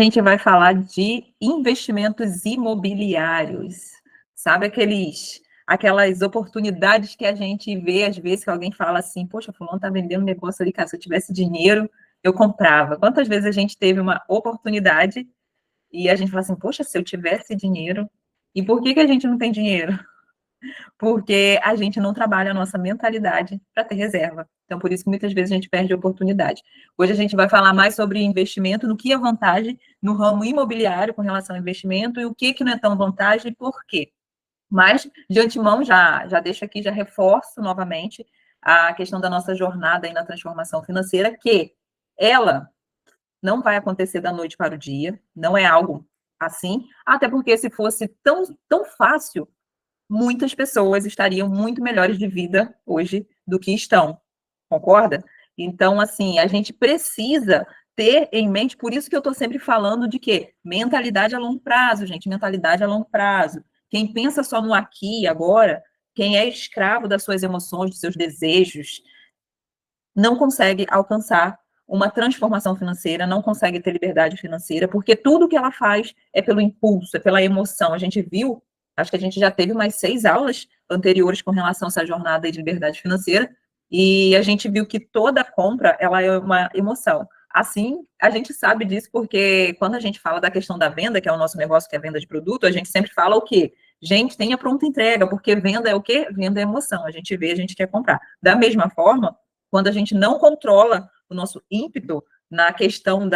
A gente vai falar de investimentos imobiliários. Sabe aquelas oportunidades que a gente vê, às vezes, que alguém fala assim, poxa, fulano está vendendo um negócio ali, cara, se eu tivesse dinheiro, eu comprava. Quantas vezes a gente teve uma oportunidade e a gente fala assim, poxa, se eu tivesse dinheiro... E por que a gente não tem dinheiro? Porque a gente não trabalha a nossa mentalidade para ter reserva. Então, por isso que muitas vezes a gente perde a oportunidade. Hoje a gente vai falar mais sobre investimento, no que é vantagem no ramo imobiliário com relação ao investimento e o que não é tão vantagem e por quê. Mas, de antemão, já deixo aqui, já reforço novamente a questão da nossa jornada aí na transformação financeira, que ela não vai acontecer da noite para o dia, não é algo assim, até porque se fosse tão fácil, muitas pessoas estariam muito melhores de vida hoje do que estão, concorda? Então, assim, a gente precisa ter em mente, por isso que eu estou sempre falando de quê? Mentalidade a longo prazo, gente, mentalidade a longo prazo. Quem pensa só no aqui e agora, quem é escravo das suas emoções, dos seus desejos, não consegue alcançar uma transformação financeira, não consegue ter liberdade financeira, porque tudo que ela faz é pelo impulso, é pela emoção. A gente viu, acho que a gente já teve umas 6 aulas anteriores com relação a essa jornada de liberdade financeira, e a gente viu que toda compra, ela é uma emoção. Assim, a gente sabe disso porque quando a gente fala da questão da venda, que é o nosso negócio, que é a venda de produto, a gente sempre fala o quê? Gente, tenha pronta entrega, porque venda é o quê? Venda é emoção. A gente vê, a gente quer comprar. Da mesma forma, quando a gente não controla o nosso ímpeto na questão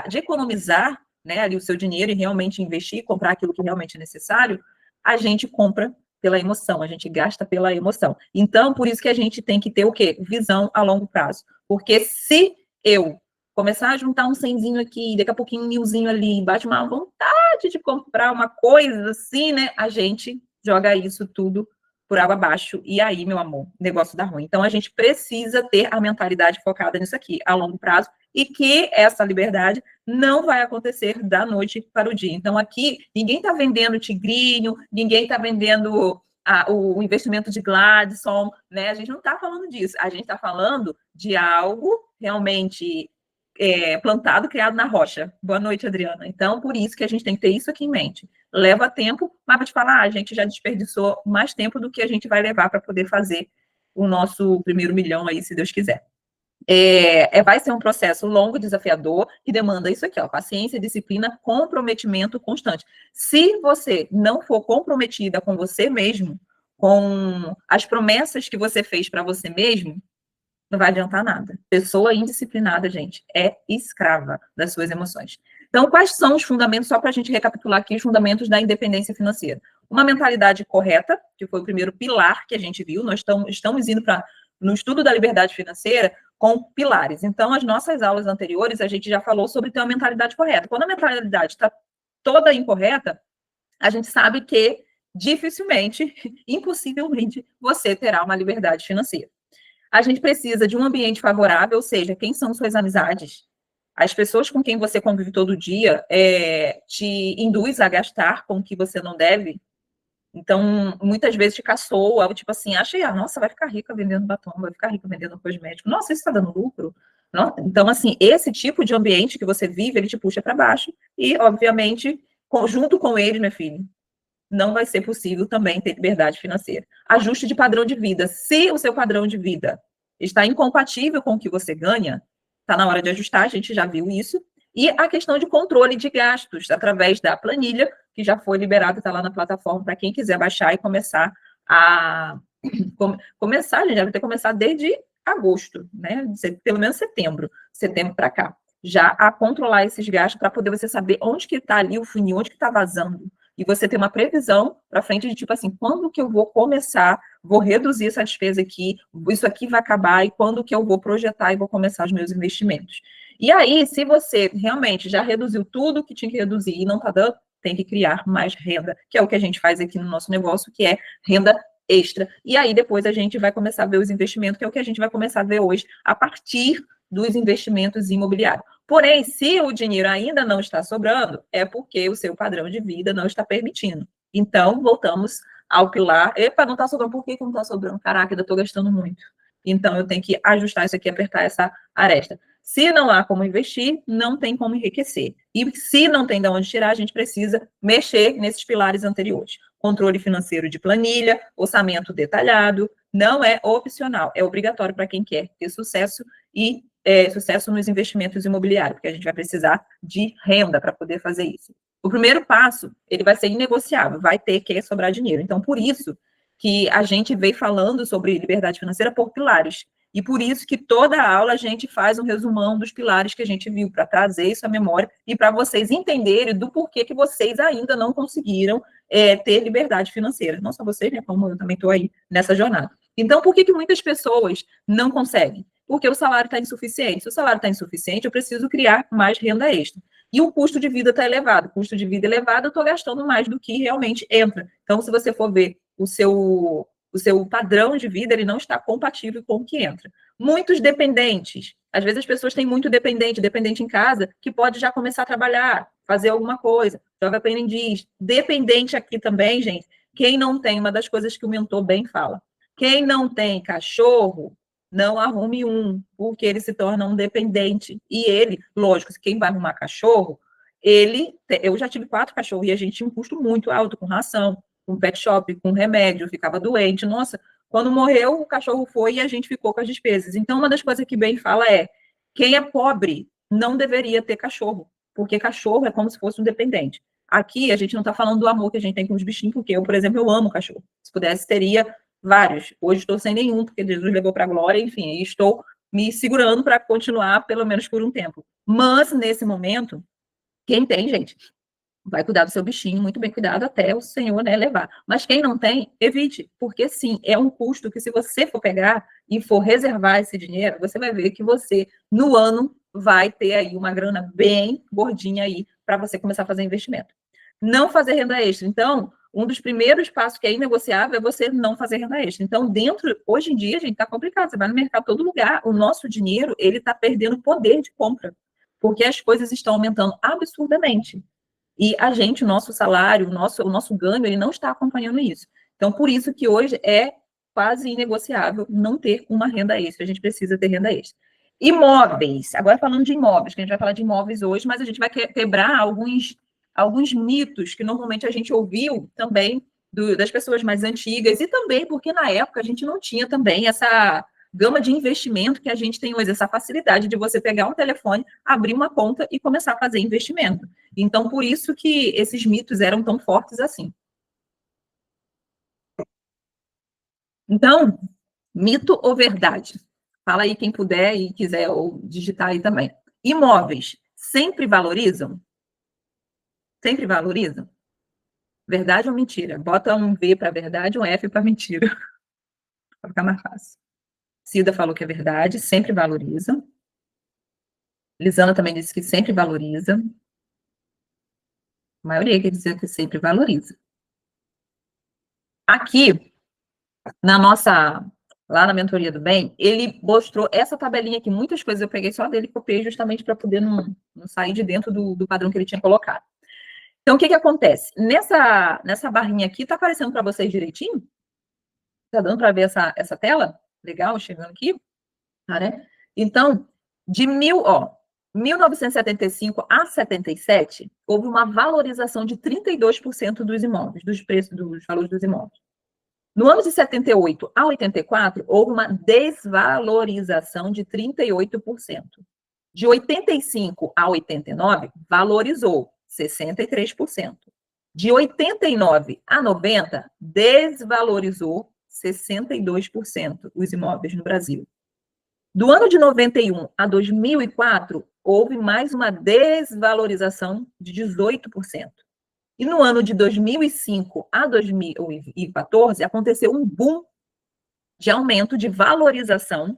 de economizar, né, ali o seu dinheiro e realmente investir, comprar aquilo que realmente é necessário, a gente compra pela emoção, a gente gasta pela emoção. Então, por isso que a gente tem que ter o quê? Visão a longo prazo. Porque se eu começar a juntar um cenzinho aqui, daqui a pouquinho um milzinho ali, bate uma vontade de comprar uma coisa assim, né? A gente joga isso tudo por água abaixo, e aí, meu amor, o negócio dá ruim. Então, a gente precisa ter a mentalidade focada nisso aqui, a longo prazo, e que essa liberdade não vai acontecer da noite para o dia. Então, aqui, ninguém está vendendo tigrinho, ninguém está vendendo o investimento de Gladstone, né? A gente não está falando disso, a gente está falando de algo realmente plantado, criado na rocha. Boa noite, Adriana. Então, por isso que a gente tem que ter isso aqui em mente. Leva tempo, mas vou te falar, a gente já desperdiçou mais tempo do que a gente vai levar para poder fazer o nosso primeiro milhão aí, se Deus quiser. Vai ser um processo longo, desafiador, que demanda isso aqui, ó, paciência, disciplina, comprometimento constante. Se você não for comprometida com você mesmo, com as promessas que você fez para você mesmo, não vai adiantar nada. Pessoa indisciplinada, gente, é escrava das suas emoções. Então, quais são os fundamentos, só para a gente recapitular aqui, os fundamentos da independência financeira? Uma mentalidade correta, que foi o primeiro pilar que a gente viu, nós estamos indo no estudo da liberdade financeira com pilares. Então, as nossas aulas anteriores, a gente já falou sobre ter uma mentalidade correta. Quando a mentalidade está toda incorreta, a gente sabe que dificilmente, impossivelmente, você terá uma liberdade financeira. A gente precisa de um ambiente favorável, ou seja, quem são suas amizades? As pessoas com quem você convive todo dia te induz a gastar com o que você não deve. Então, muitas vezes te caçoa, tipo assim, acha, nossa, vai ficar rica vendendo batom, vai ficar rica vendendo cosmético. Nossa, isso está dando lucro? Não? Então, assim, esse tipo de ambiente que você vive, ele te puxa para baixo. E, obviamente, junto com ele, minha filha, não vai ser possível também ter liberdade financeira. Ajuste de padrão de vida. Se o seu padrão de vida está incompatível com o que você ganha, está na hora de ajustar, a gente já viu isso. E a questão de controle de gastos, através da planilha, que já foi liberada, está lá na plataforma, para quem quiser baixar e começar a... Começar, a gente já vai ter começado desde agosto, né? Pelo menos setembro para cá. Já a controlar esses gastos para poder você saber onde que está ali o funil, onde que está vazando, e você ter uma previsão para frente de tipo assim, quando que eu vou começar, vou reduzir essa despesa aqui, isso aqui vai acabar, e quando que eu vou projetar e vou começar os meus investimentos. E aí, se você realmente já reduziu tudo que tinha que reduzir e não está dando, tem que criar mais renda, que é o que a gente faz aqui no nosso negócio, que é renda extra. E aí, depois a gente vai começar a ver os investimentos, que é o que a gente vai começar a ver hoje, a partir dos investimentos imobiliários. Porém, se o dinheiro ainda não está sobrando, é porque o seu padrão de vida não está permitindo. Então, voltamos ao pilar. Epa, não está sobrando. Por que não está sobrando? Caraca, ainda estou gastando muito. Então, eu tenho que ajustar isso aqui, apertar essa aresta. Se não há como investir, não tem como enriquecer. E se não tem de onde tirar, a gente precisa mexer nesses pilares anteriores. Controle financeiro de planilha, orçamento detalhado, não é opcional, é obrigatório para quem quer ter sucesso e sucesso nos investimentos imobiliários, porque a gente vai precisar de renda para poder fazer isso. O primeiro passo, ele vai ser inegociável, vai ter que sobrar dinheiro. Então, por isso que a gente veio falando sobre liberdade financeira por pilares. E por isso que toda aula a gente faz um resumão dos pilares que a gente viu, para trazer isso à memória e para vocês entenderem do porquê que vocês ainda não conseguiram ter liberdade financeira. Não só vocês, né, como eu também estou aí nessa jornada. Então, por que muitas pessoas não conseguem? Porque o salário está insuficiente. Se o salário está insuficiente, eu preciso criar mais renda extra. E o custo de vida está elevado. O custo de vida elevado, eu estou gastando mais do que realmente entra. Então, se você for ver o seu padrão de vida, ele não está compatível com o que entra. Muitos dependentes. Às vezes as pessoas têm muito dependente em casa, que pode já começar a trabalhar, fazer alguma coisa, joga aprendiz. Dependente aqui também, gente, quem não tem, uma das coisas que o mentor bem fala, quem não tem cachorro, não arrume um, porque ele se torna um dependente. E ele, lógico, quem vai arrumar cachorro, eu já tive 4 cachorros e a gente tinha um custo muito alto com ração, com pet shop, com remédio, ficava doente. Nossa, quando morreu, o cachorro foi e a gente ficou com as despesas. Então, uma das coisas que bem fala é, quem é pobre não deveria ter cachorro, porque cachorro é como se fosse um dependente. Aqui, a gente não está falando do amor que a gente tem com os bichinhos, porque eu, por exemplo, eu amo cachorro. Se pudesse, teria vários. Hoje estou sem nenhum, porque Jesus levou para a glória, enfim, e estou me segurando para continuar, pelo menos por um tempo. Mas, nesse momento, quem tem, gente, vai cuidar do seu bichinho, muito bem cuidado, até o Senhor, né, levar. Mas quem não tem, evite, porque sim, é um custo que se você for pegar e for reservar esse dinheiro, você vai ver que você, no ano, vai ter aí uma grana bem gordinha aí para você começar a fazer investimento. Não fazer renda extra. Então, um dos primeiros passos que é inegociável é você não fazer renda extra. Então, hoje em dia, gente, está complicado. Você vai no mercado, todo lugar, o nosso dinheiro, ele está perdendo poder de compra, porque as coisas estão aumentando absurdamente. E a gente, o nosso salário, o nosso ganho, ele não está acompanhando isso. Então, por isso que hoje é quase inegociável não ter uma renda extra. A gente precisa ter renda extra. Imóveis. Agora falando de imóveis, que a gente vai falar de imóveis hoje, mas a gente vai quebrar alguns mitos que normalmente a gente ouviu também das pessoas mais antigas e também porque na época a gente não tinha também essa gama de investimento que a gente tem hoje, essa facilidade de você pegar um telefone, abrir uma conta e começar a fazer investimento. Então, por isso que esses mitos eram tão fortes assim. Então, mito ou verdade? Fala aí quem puder e quiser ou digitar aí também. Imóveis sempre valorizam? Sempre valorizam? Verdade ou mentira? Bota um V para verdade, um F para mentira. Para ficar mais fácil. Cida falou que é verdade, sempre valoriza. Lisana também disse que sempre valoriza. A maioria quer dizer que sempre valoriza. Aqui, lá na Mentoria do Bem, ele mostrou essa tabelinha aqui, muitas coisas eu peguei só dele e copiei justamente para poder não sair de dentro do padrão que ele tinha colocado. Então, o que acontece? Nessa barrinha aqui, tá aparecendo para vocês direitinho? Tá dando para ver essa tela? Legal, chegando aqui? Tá, né? Então, de 1975 a 77, houve uma valorização de 32% dos imóveis, dos preços, dos valores dos imóveis. No ano de 78 a 84, houve uma desvalorização de 38%. De 85 a 89, valorizou 63%. De 89 a 90, desvalorizou 62% os imóveis no Brasil. Do ano de 91 a 2004, houve mais uma desvalorização de 18%. E no ano de 2005 a 2014, aconteceu um boom de aumento de valorização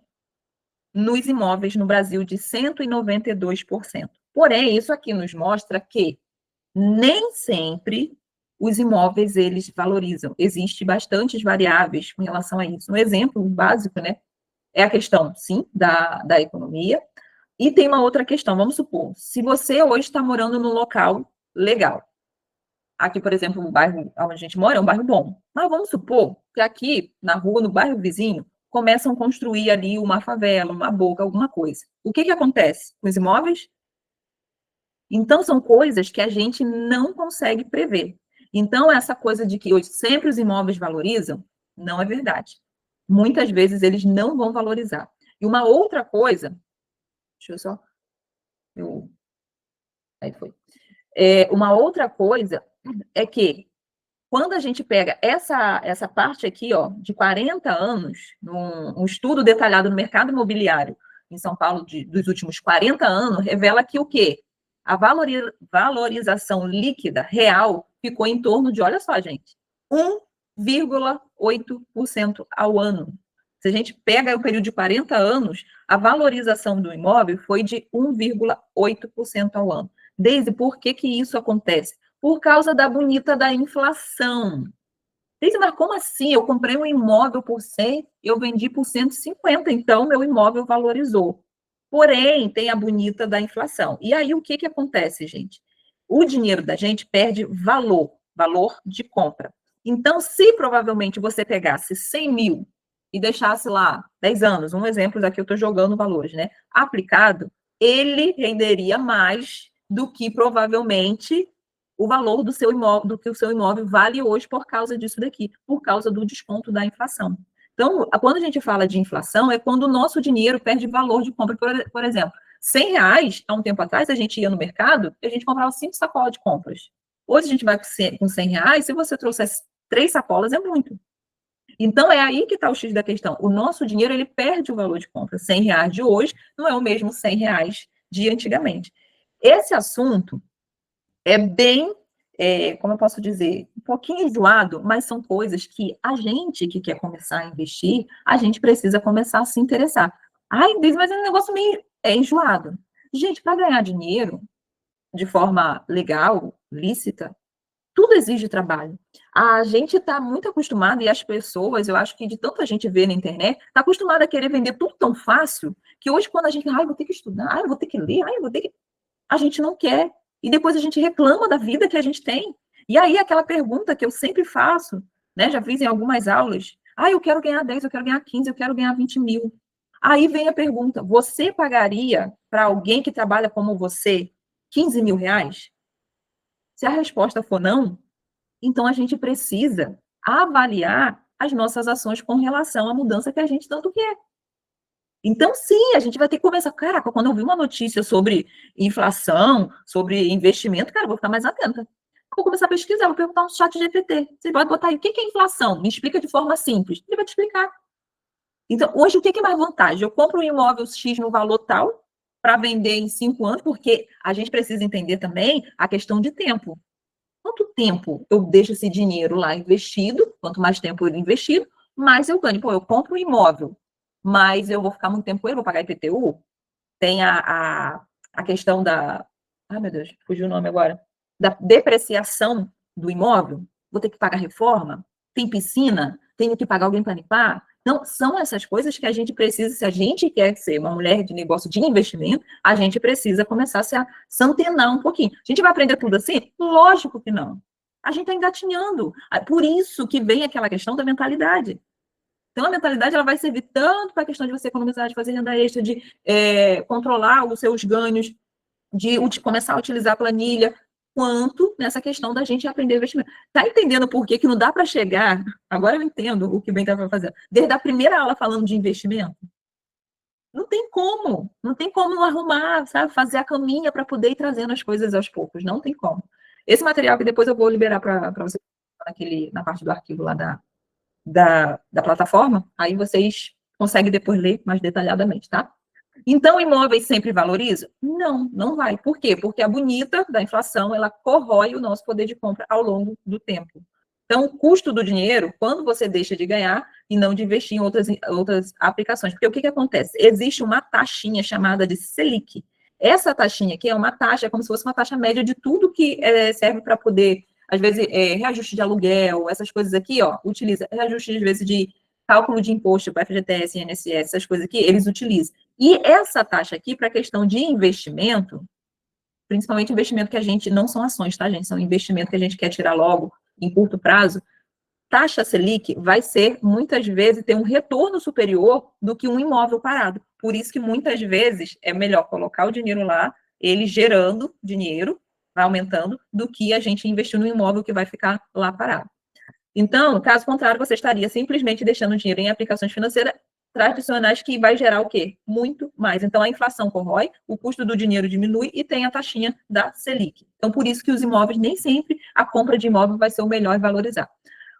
nos imóveis no Brasil de 192%. Porém, isso aqui nos mostra que nem sempre os imóveis eles valorizam. Existem bastantes variáveis com relação a isso. Um exemplo básico, né, é a questão, sim, da economia. E tem uma outra questão, vamos supor, se você hoje está morando num local legal, aqui, por exemplo, o bairro onde a gente mora é um bairro bom, mas vamos supor que aqui, na rua, no bairro vizinho, começam a construir ali uma favela, uma boca, alguma coisa. O que acontece com os imóveis? Então, são coisas que a gente não consegue prever. Então, essa coisa de que hoje sempre os imóveis valorizam, não é verdade. Muitas vezes eles não vão valorizar. E uma outra coisa, deixa eu só. Aí foi. Uma outra coisa é que quando a gente pega essa parte aqui, ó, de 40 anos, um estudo detalhado no mercado imobiliário em São Paulo dos últimos 40 anos, revela que o quê? A valorização líquida real ficou em torno de, olha só, gente, 1,8% ao ano. Se a gente pega o período de 40 anos, a valorização do imóvel foi de 1,8% ao ano. Deise, por que isso acontece? Por causa da bonita da inflação. Deise, mas como assim? Eu comprei um imóvel por 100, eu vendi por 150, então meu imóvel valorizou. Porém, tem a bonita da inflação. E aí, o que acontece, gente? O dinheiro da gente perde valor de compra. Então, se provavelmente você pegasse 100 mil e deixasse lá 10 anos, um exemplo daqui eu estou jogando valores, né? Aplicado, ele renderia mais do que provavelmente o valor do seu imóvel, do que o seu imóvel vale hoje por causa disso daqui, por causa do desconto da inflação. Então, quando a gente fala de inflação, é quando o nosso dinheiro perde valor de compra. Por exemplo, R$100, há um tempo atrás, a gente ia no mercado e a gente comprava 5 sacolas de compras. Hoje a gente vai com R$100, se você trouxer 3 sacolas, é muito. Então, é aí que está o X da questão. O nosso dinheiro, ele perde o valor de compra. R$100 de hoje não é o mesmo R$100 de antigamente. Esse assunto é bem, como eu posso dizer, um pouquinho enjoado, mas são coisas que a gente que quer começar a investir, a gente precisa começar a se interessar. Ai, mas é um negócio meio enjoado. Gente, para ganhar dinheiro de forma legal, lícita, tudo exige trabalho. A gente está muito acostumado, e as pessoas, eu acho que de tanta gente ver na internet, está acostumada a querer vender tudo tão fácil, que hoje quando a gente, vou ter que estudar, vou ter que ler, vou ter que... A gente não quer. E depois a gente reclama da vida que a gente tem. E aí aquela pergunta que eu sempre faço, né, já fiz em algumas aulas, eu quero ganhar 10, eu quero ganhar 15, eu quero ganhar 20 mil. Aí vem a pergunta, você pagaria para alguém que trabalha como você 15 mil reais? Se a resposta for não, então a gente precisa avaliar as nossas ações com relação à mudança que a gente tanto quer. Então, sim, a gente vai ter que começar. Caraca, quando eu vi uma notícia sobre inflação, sobre investimento, cara, eu vou ficar mais atenta. Vou começar a pesquisar, vou perguntar no chat GPT. Você pode botar aí, o que é inflação? Me explica de forma simples. Ele vai te explicar. Então, hoje, o que é mais vantagem? Eu compro um imóvel X no valor tal, para vender em 5 anos, porque a gente precisa entender também a questão de tempo. Quanto tempo eu deixo esse dinheiro lá investido? Quanto mais tempo ele investido, mais eu ganho. Pô, eu compro um imóvel, mas eu vou ficar muito tempo com ele, vou pagar IPTU. Tem a questão da... Ai, meu Deus, fugiu o nome agora. Da depreciação do imóvel. Vou ter que pagar reforma? Tem piscina? Tenho que pagar alguém para limpar? Então, são essas coisas que a gente precisa, se a gente quer ser uma mulher de negócio de investimento, a gente precisa começar a se antenar um pouquinho. A gente vai aprender tudo assim? Lógico que não. A gente está engatinhando. Por isso que vem aquela questão da mentalidade. Então, a mentalidade ela vai servir tanto para a questão de você economizar, de fazer renda extra, de controlar os seus ganhos, de começar a utilizar a planilha, quanto nessa questão da gente aprender investimento. Está entendendo por que não dá para chegar? Agora eu entendo o que o Ben estava fazendo. Desde a primeira aula falando de investimento. Não tem como. Não tem como não arrumar, sabe? Fazer a caminha para poder ir trazendo as coisas aos poucos. Não tem como. Esse material que depois eu vou liberar para você na parte do arquivo lá da plataforma, aí vocês conseguem depois ler mais detalhadamente, tá? Então, imóveis sempre valorizam? Não, não vai. Por quê? Porque a bonita da inflação, ela corrói o nosso poder de compra ao longo do tempo. Então, o custo do dinheiro, quando você deixa de ganhar e não de investir em outras aplicações. Porque o que acontece? Existe uma taxinha chamada de Selic. Essa taxinha aqui é uma taxa, é como se fosse uma taxa média de tudo que serve para poder, às vezes, reajuste de aluguel, essas coisas aqui, ó, utiliza reajuste, às vezes, de cálculo de imposto para FGTS, INSS, essas coisas aqui, eles utilizam. E essa taxa aqui, para a questão de investimento, principalmente investimento que a gente, não são ações, tá, gente? São investimento que a gente quer tirar logo, em curto prazo, taxa Selic vai ser, muitas vezes, ter um retorno superior do que um imóvel parado. Por isso que, muitas vezes, é melhor colocar o dinheiro lá, ele gerando dinheiro, vai aumentando, do que a gente investir no imóvel que vai ficar lá parado. Então, caso contrário, você estaria simplesmente deixando dinheiro em aplicações financeiras tradicionais que vai gerar o quê? Muito mais. Então, a inflação corrói, o custo do dinheiro diminui e tem a taxinha da Selic. Então, por isso que os imóveis, nem sempre a compra de imóvel vai ser o melhor e valorizar.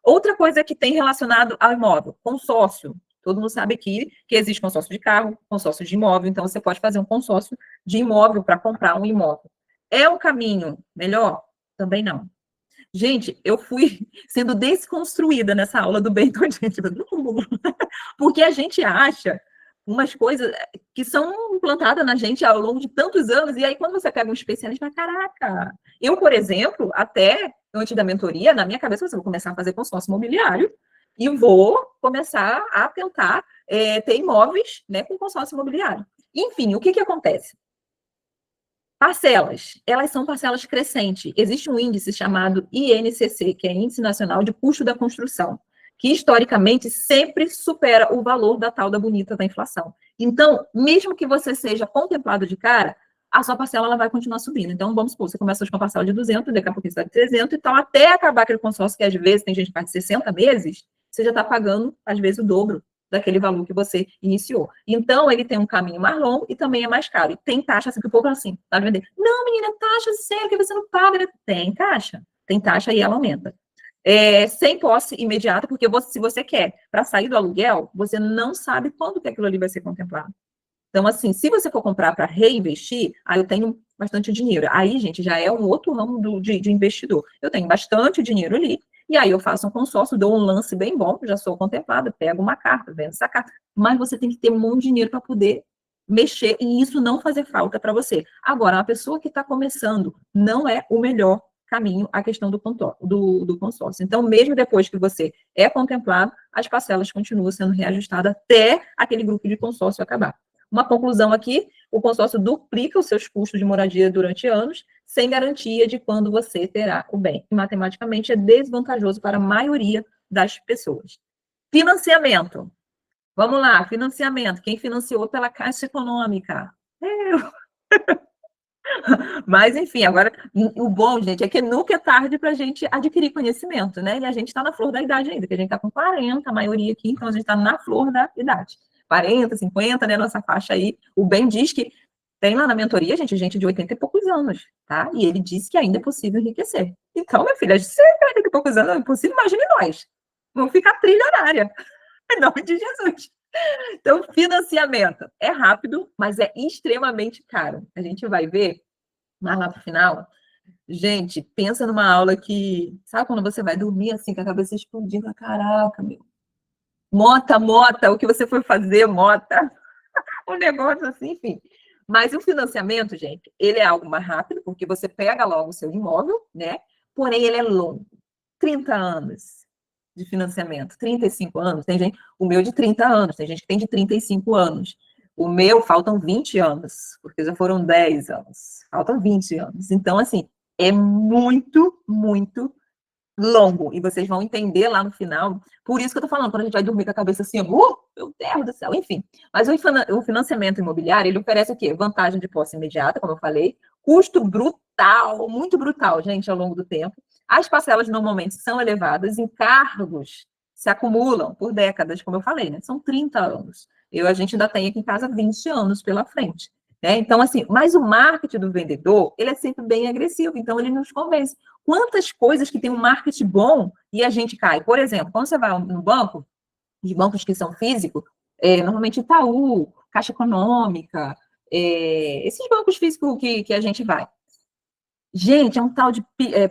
Outra coisa que tem relacionado ao imóvel, consórcio. Todo mundo sabe aqui que existe consórcio de carro, consórcio de imóvel, então você pode fazer um consórcio de imóvel para comprar um imóvel. É o caminho melhor? Também não. Gente, eu fui sendo desconstruída nessa aula do Bento, gente, porque a gente acha umas coisas que são implantadas na gente ao longo de tantos anos, e aí quando você pega um especialista, caraca, eu, por exemplo, até antes da mentoria, na minha cabeça, eu vou começar a fazer consórcio imobiliário e vou começar a tentar ter imóveis, né, com consórcio imobiliário. Enfim, o que acontece? Parcelas, elas são parcelas crescentes. Existe um índice chamado INCC, que é Índice Nacional de Custo da Construção, que historicamente sempre supera o valor da tal da bonita da inflação. Então, mesmo que você seja contemplado de cara, a sua parcela ela vai continuar subindo. Então, vamos supor, você começa com uma parcela de 200, daqui a pouco você está de 300 e tal, até acabar aquele consórcio que às vezes tem gente que faz 60 meses, você já está pagando, às vezes, o dobro daquele valor que você iniciou. Então, ele tem um caminho mais longo e também é mais caro. E tem taxa, assim, que o povo assim, tá vender. Não, menina, taxa sério que você não paga, né? Tem taxa e ela aumenta. Sem posse imediata, porque se você quer para sair do aluguel, você não sabe quando que aquilo ali vai ser contemplado. Então, assim, se você for comprar para reinvestir, aí eu tenho bastante dinheiro. Aí, gente, já é um outro ramo de investidor. Eu tenho bastante dinheiro ali, e aí eu faço um consórcio, dou um lance bem bom, já sou contemplada, pego uma carta, vendo essa carta. Mas você tem que ter muito dinheiro para poder mexer e isso não fazer falta para você. Agora, uma pessoa que está começando não é o melhor caminho a questão do consórcio. Então, mesmo depois que você é contemplado, as parcelas continuam sendo reajustadas até aquele grupo de consórcio acabar. Uma conclusão aqui, o consórcio duplica os seus custos de moradia durante anos, sem garantia de quando você terá o bem. E, matematicamente, é desvantajoso para a maioria das pessoas. Financiamento. Vamos lá, financiamento. Quem financiou pela Caixa Econômica? Eu. Mas, enfim, agora, o bom, gente, é que nunca é tarde para a gente adquirir conhecimento, né? E a gente está na flor da idade ainda, que a gente está com 40, a maioria aqui, então a gente está na flor da idade. 40, 50, né, nossa faixa aí. O Ben diz que tem lá na mentoria, gente de 80 e poucos anos, tá? E ele disse que ainda é possível enriquecer. Então, minha filha, se 80 e poucos anos é impossível, imagine nós. Vamos ficar trilionária. Em nome de Jesus. Então, financiamento é rápido, mas é extremamente caro. A gente vai ver mais lá para o final. Gente, pensa numa aula que... Sabe quando você vai dormir assim, com a cabeça explodindo? Caraca, meu. Mota, o que você foi fazer, Mota? Um negócio assim, enfim. Mas o financiamento, gente, ele é algo mais rápido, porque você pega logo o seu imóvel, né? Porém, ele é longo. 30 anos de financiamento, 35 anos. Tem gente, o meu de 30 anos, tem gente que tem de 35 anos. O meu, faltam 20 anos, porque já foram 10 anos. Faltam 20 anos. Então, assim, é muito, muito longo, e vocês vão entender lá no final. Por isso que eu tô falando, quando a gente vai dormir com a cabeça assim, meu Deus do céu, enfim. Mas o financiamento imobiliário, ele oferece o quê? Vantagem de posse imediata, como eu falei, custo brutal, muito brutal, gente, ao longo do tempo. As parcelas normalmente são elevadas, encargos se acumulam por décadas, como eu falei, né? São 30 anos. A gente ainda tem aqui em casa 20 anos pela frente. Então, assim, mas o marketing do vendedor, ele é sempre bem agressivo, então ele nos convence. Quantas coisas que tem um marketing bom e a gente cai? Por exemplo, quando você vai no banco, os bancos que são físicos, normalmente Itaú, Caixa Econômica, esses bancos físicos que a gente vai. Gente, é um tal de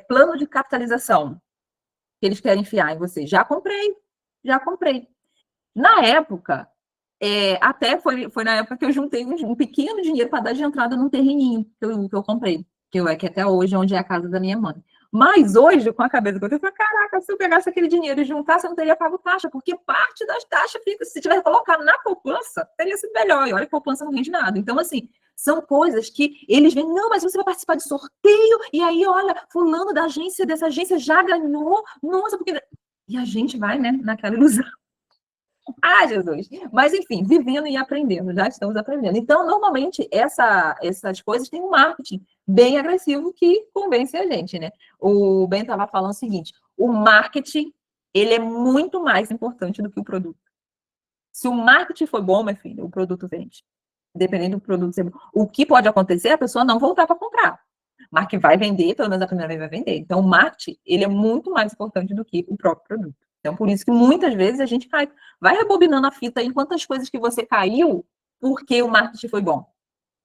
plano de capitalização que eles querem enfiar em você. Já comprei. Na época, até foi na época que eu juntei um pequeno dinheiro para dar de entrada num terreninho que eu comprei, que até hoje é onde é a casa da minha mãe. Mas hoje, com a cabeça que eu tenho, eu falei, caraca, se eu pegasse aquele dinheiro e juntasse, eu não teria pago taxa, porque parte das taxas fica, se tivesse colocado na poupança, teria sido melhor. E olha que a poupança não rende nada. Então, assim, são coisas que eles veem, não, mas você vai participar de sorteio, e aí, olha, fulano dessa agência já ganhou, nossa, porque... E a gente vai, né, naquela ilusão. Ah, Jesus! Mas, enfim, vivendo e aprendendo, já estamos aprendendo. Então, normalmente, essas coisas têm um marketing bem agressivo que convence a gente, né? O Ben estava falando o seguinte, o marketing, ele é muito mais importante do que o produto. Se o marketing for bom, meu filho, o produto vende. Dependendo do produto ser bom. O que pode acontecer é a pessoa não voltar para comprar. Mas que vai vender, pelo menos a primeira vez vai vender. Então, o marketing, ele é muito mais importante do que o próprio produto. Então, por isso que muitas vezes a gente cai, vai rebobinando a fita em quantas coisas que você caiu porque o marketing foi bom,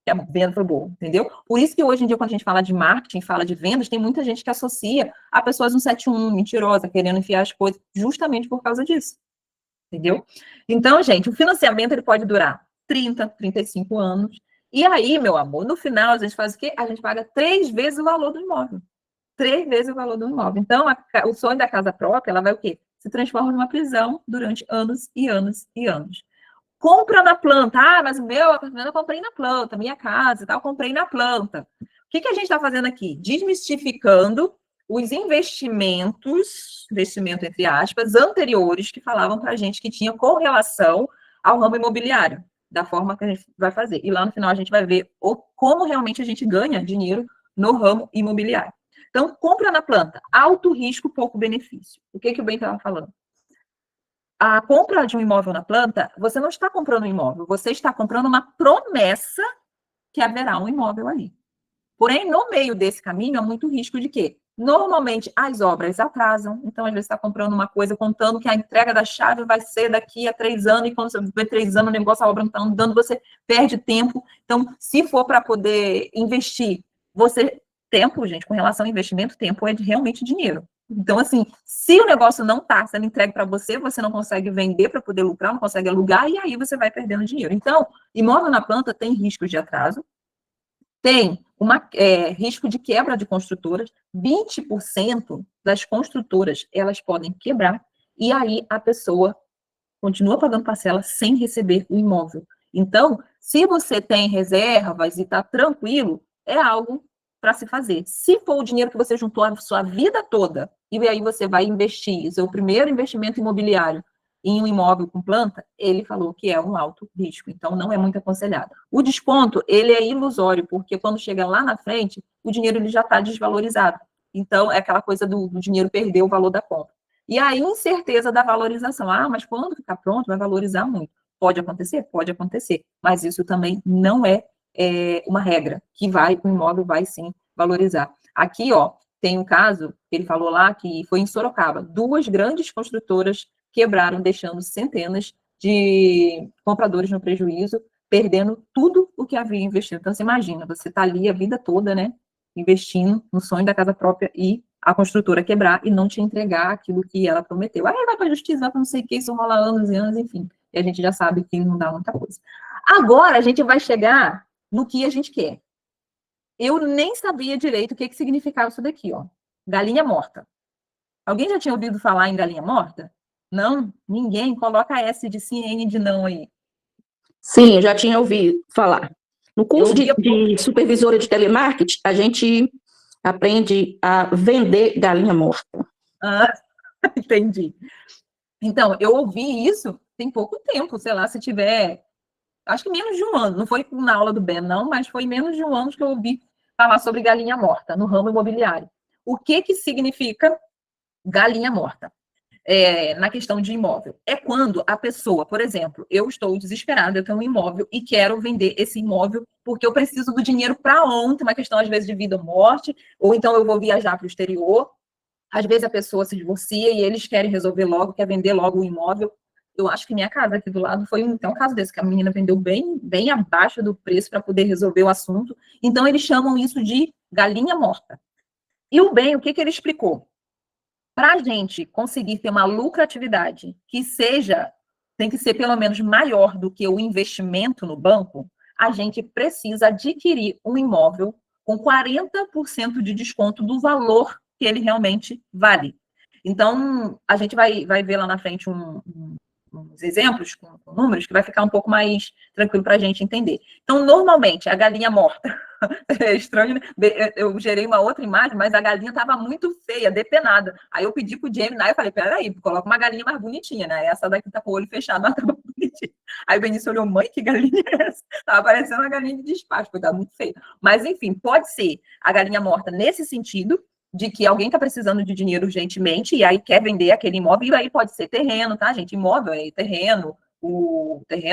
que a venda foi boa, entendeu? Por isso que hoje em dia, quando a gente fala de marketing, fala de vendas, tem muita gente que associa a pessoas 171, mentirosa, querendo enfiar as coisas, justamente por causa disso, entendeu? Então, gente, o financiamento ele pode durar 30, 35 anos. E aí, meu amor, no final a gente faz o quê? A gente paga 3 vezes o valor do imóvel. 3 vezes o valor do imóvel. Então, o sonho da casa própria, ela vai o quê? Se transforma numa prisão durante anos e anos e anos. Compra na planta. Ah, mas o meu apartamento eu comprei na planta, minha casa e tal, eu comprei na planta. O que a gente está fazendo aqui? Desmistificando os investimentos, investimento entre aspas, anteriores que falavam para a gente que tinha correlação ao ramo imobiliário, da forma que a gente vai fazer. E lá no final a gente vai ver como realmente a gente ganha dinheiro no ramo imobiliário. Então, compra na planta, alto risco, pouco benefício. O que o Ben estava falando? A compra de um imóvel na planta, você não está comprando um imóvel, você está comprando uma promessa que haverá um imóvel ali. Porém, no meio desse caminho, há muito risco de quê? Normalmente, as obras atrasam. Então, às vezes, você está comprando uma coisa contando que a entrega da chave vai ser daqui a 3 anos, e quando você vê 3 anos, o negócio, a obra não está andando, você perde tempo. Então, se for para poder investir, você... Tempo, gente, com relação ao investimento, tempo é realmente dinheiro. Então, assim, se o negócio não está sendo entregue para você, você não consegue vender para poder lucrar, não consegue alugar, e aí você vai perdendo dinheiro. Então, imóvel na planta tem riscos de atraso, tem risco de quebra de construtoras, 20% das construtoras, elas podem quebrar, e aí a pessoa continua pagando parcela sem receber o imóvel. Então, se você tem reservas e está tranquilo, é algo para se fazer. Se for o dinheiro que você juntou a sua vida toda, e aí você vai investir, o seu primeiro investimento imobiliário em um imóvel com planta, ele falou que é um alto risco, então não é muito aconselhado. O desconto, ele é ilusório, porque quando chega lá na frente, o dinheiro ele já está desvalorizado. Então, é aquela coisa do dinheiro perder o valor da compra. E a incerteza da valorização. Ah, mas quando ficar pronto, vai valorizar muito. Pode acontecer? Pode acontecer. Mas isso também não é, uma regra, que o imóvel vai sim valorizar. Aqui, ó, tem um caso, ele falou lá, que foi em Sorocaba. 2 grandes construtoras quebraram, deixando centenas de compradores no prejuízo, perdendo tudo o que havia investido. Então, você imagina, você está ali a vida toda, né, investindo no sonho da casa própria e a construtora quebrar e não te entregar aquilo que ela prometeu. Aí vai para a justiça, vai para não sei o que, isso rola anos e anos, enfim. E a gente já sabe que não dá muita coisa. Agora a gente vai chegar no que a gente quer. Eu nem sabia direito o que significava isso daqui, ó. Galinha morta. Alguém já tinha ouvido falar em galinha morta? Não? Ninguém? Coloca S de sim, N de não aí. Sim, eu já tinha ouvido falar. No curso Eu de supervisora de telemarketing, a gente aprende a vender galinha morta. Ah, entendi. Então, eu ouvi isso tem pouco tempo, sei lá, se tiver, acho que menos de um ano, não foi na aula do Ben, não, mas foi menos de um ano que eu ouvi falar sobre galinha morta no ramo imobiliário. O que significa galinha morta? Na questão de imóvel. É quando a pessoa, por exemplo, eu estou desesperada, eu tenho um imóvel e quero vender esse imóvel porque eu preciso do dinheiro para ontem, uma questão às vezes de vida ou morte, ou então eu vou viajar para o exterior. Às vezes a pessoa se divorcia e eles querem resolver logo, quer vender logo o imóvel. Eu acho que minha casa aqui do lado foi um caso desse, que a menina vendeu bem, bem abaixo do preço para poder resolver o assunto. Então, eles chamam isso de galinha morta. E o bem, o que ele explicou? Para a gente conseguir ter uma lucratividade que tem que ser pelo menos maior do que o investimento no banco, a gente precisa adquirir um imóvel com 40% de desconto do valor que ele realmente vale. Então, a gente vai ver lá na frente uns exemplos, com números, que vai ficar um pouco mais tranquilo para a gente entender. Então, normalmente, a galinha morta, é estranho, né? Eu gerei uma outra imagem, mas a galinha estava muito feia, depenada. Aí eu pedi pro Gemini, eu falei, peraí, coloca uma galinha mais bonitinha, né? Essa daqui tá com o olho fechado, ela tava bonitinha. Aí o Benício olhou, mãe, que galinha é essa? Tava parecendo uma galinha de despacho, porque tava muito feia. Mas, enfim, pode ser a galinha morta nesse sentido, de que alguém está precisando de dinheiro urgentemente e aí quer vender aquele imóvel, e aí pode ser terreno, tá, gente? Imóvel é terreno,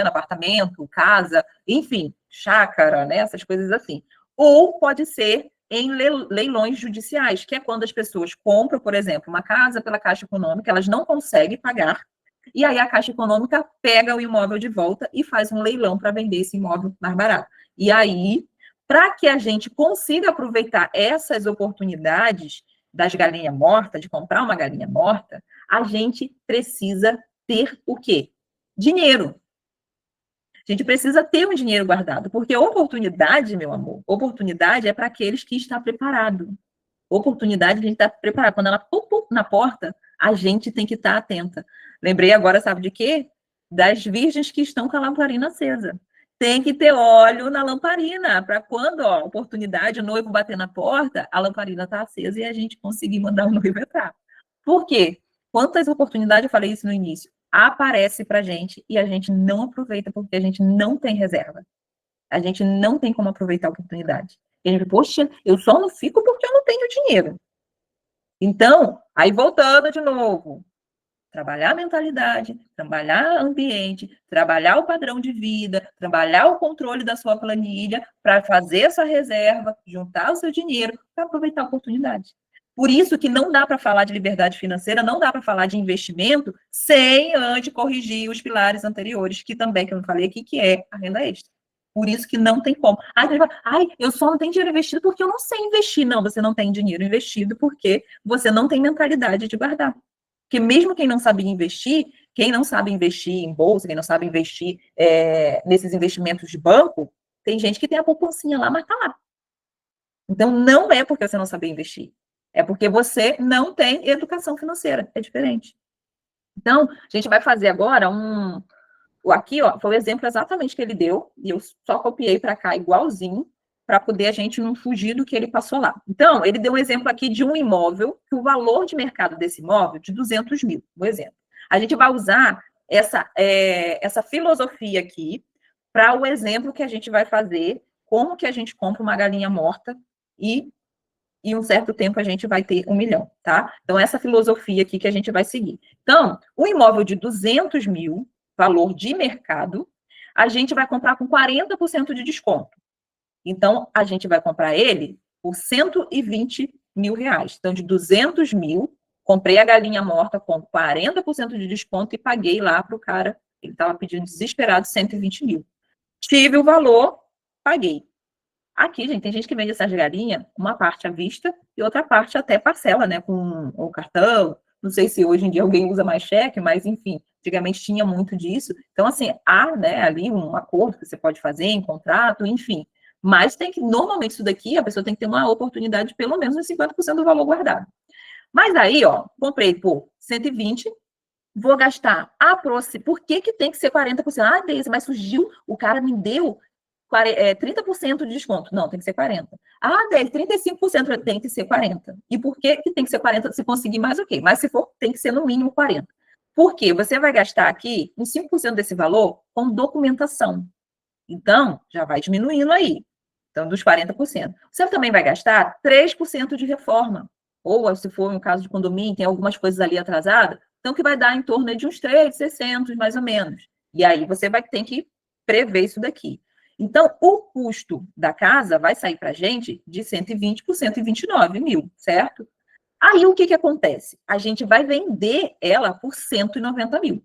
apartamento, casa, enfim, chácara, né? Essas coisas assim. Ou pode ser em leilões judiciais, que é quando as pessoas compram, por exemplo, uma casa pela Caixa Econômica, elas não conseguem pagar, e aí a Caixa Econômica pega o imóvel de volta e faz um leilão para vender esse imóvel mais barato. E aí, para que a gente consiga aproveitar essas oportunidades das galinhas mortas, de comprar uma galinha morta, a gente precisa ter o quê? Dinheiro. A gente precisa ter um dinheiro guardado, porque oportunidade, meu amor, oportunidade é para aqueles que estão preparados. Oportunidade, a gente está preparado. Quando ela pum, na porta, a gente tem que estar atenta. Lembrei agora, sabe de quê? Das virgens que estão com a lamparina acesa. Tem que ter óleo na lamparina, para quando, ó, oportunidade, o noivo bater na porta, a lamparina está acesa e a gente conseguir mandar o noivo entrar. Por quê? Quantas oportunidades, eu falei isso no início, aparece para a gente e a gente não aproveita porque a gente não tem reserva. A gente não tem como aproveitar a oportunidade. E a gente, poxa, eu só não fico porque eu não tenho dinheiro. Então, aí voltando de novo, trabalhar a mentalidade, trabalhar o ambiente, trabalhar o padrão de vida, trabalhar o controle da sua planilha para fazer essa reserva, juntar o seu dinheiro para aproveitar a oportunidade. Por isso que não dá para falar de liberdade financeira, não dá para falar de investimento sem antes corrigir os pilares anteriores, que também, que eu não falei aqui, que é a renda extra. Por isso que não tem como. Ai, eu só não tenho dinheiro investido porque eu não sei investir. Não, você não tem dinheiro investido porque você não tem mentalidade de guardar. Porque mesmo quem não sabe investir em bolsa, quem não sabe investir nesses investimentos de banco, tem gente que tem a poupancinha lá, mas tá lá. Então, não é porque você não sabe investir. É porque você não tem educação financeira. É diferente. Então, a gente vai fazer agora Aqui, ó, foi o exemplo exatamente que ele deu, e eu só copiei para cá igualzinho, para poder a gente não fugir do que ele passou lá. Então, ele deu um exemplo aqui de um imóvel, que o valor de mercado desse imóvel é de 200 mil, por exemplo. A gente vai usar essa filosofia aqui para o exemplo que a gente vai fazer, como que a gente compra uma galinha morta e um certo tempo a gente vai ter 1 milhão, tá? Então, essa filosofia aqui que a gente vai seguir. Então, o imóvel de 200 mil, valor de mercado, a gente vai comprar com 40% de desconto. Então, a gente vai comprar ele por 120 mil reais. Então, de 200 mil, comprei a galinha morta com 40% de desconto e paguei lá para o cara, ele estava pedindo desesperado 120 mil. Tive o valor, paguei. Aqui, gente, tem gente que vende essas galinhas, uma parte à vista e outra parte até parcela, né, com o cartão. Não sei se hoje em dia alguém usa mais cheque, mas, enfim, antigamente tinha muito disso. Então, assim, há, né, ali um acordo que você pode fazer em contrato, enfim. Mas tem que, normalmente, isso daqui, a pessoa tem que ter uma oportunidade de pelo menos 50% do valor guardado. Mas aí, ó, comprei por 120, vou gastar por que tem que ser 40%? Ah, Deise, mas surgiu, o cara me deu 30% de desconto. Não, tem que ser 40%. Ah, 35% tem que ser 40%. E por que tem que ser 40%? Se conseguir mais, ok. Mas se for, tem que ser no mínimo 40%. Por quê? Você vai gastar aqui uns 5% desse valor com documentação. Então, já vai diminuindo aí. Então, dos 40%. Você também vai gastar 3% de reforma. Ou, se for um caso de condomínio, tem algumas coisas ali atrasadas, então que vai dar em torno de uns 3.600, mais ou menos. E aí você vai ter que prever isso daqui. Então, o custo da casa vai sair para a gente de 120 por 129 mil, certo? Aí, o que acontece? A gente vai vender ela por 190 mil.